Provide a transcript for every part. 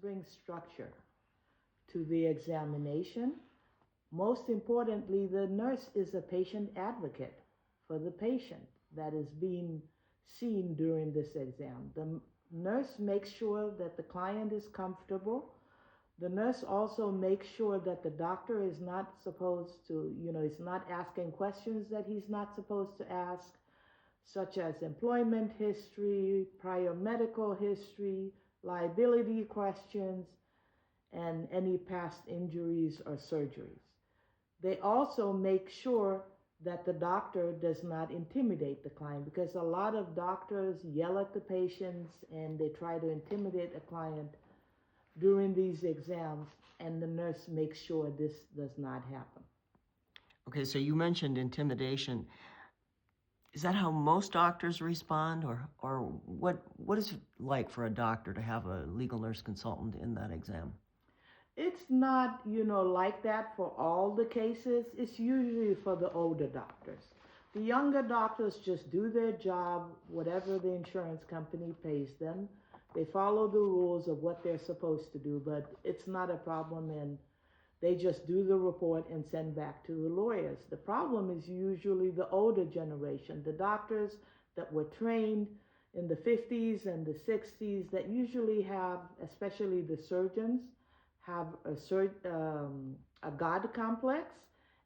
bring structure to the examination. Most importantly, the nurse is a patient advocate for the patient that is being seen during this exam. The nurse makes sure that the client is comfortable. The nurse also makes sure that the doctor is not supposed to, is not asking questions that he's not supposed to ask, such as employment history, prior medical history, liability questions, and any past injuries or surgeries. They also make sure that the doctor does not intimidate the client, because a lot of doctors yell at the patients and they try to intimidate a client during these exams, and the nurse makes sure this does not happen. Okay, so you mentioned intimidation. Is that how most doctors respond, or what is it like for a doctor to have a legal nurse consultant in that exam? It's not, like that for all the cases. It's usually for the older doctors. The younger doctors just do their job, whatever the insurance company pays them. They follow the rules of what they're supposed to do, but it's not a problem, and they just do the report and send back to the lawyers. The problem is usually the older generation, the doctors that were trained in the 50s and the 60s that usually have, especially the surgeons, have a God complex.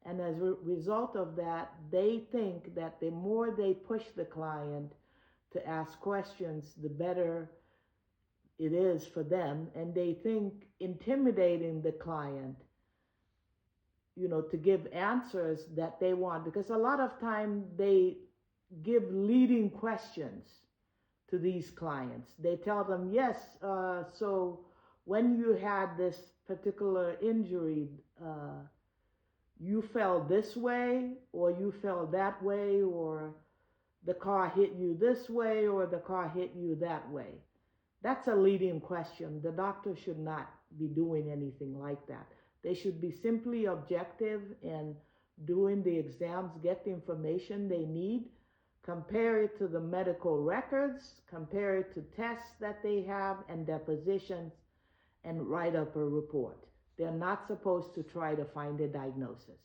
And as a result of that, they think that the more they push the client to ask questions, the better it is for them. And they think intimidating the client, to give answers that they want, because a lot of time they give leading questions to these clients. They tell them, yes, so when you had this particular injury, you fell this way, or you fell that way, or the car hit you this way, or the car hit you that way. That's a leading question. The doctor should not be doing anything like that. They should be simply objective and doing the exams, get the information they need, compare it to the medical records, compare it to tests that they have and depositions, and write up a report. They're not supposed to try to find a diagnosis.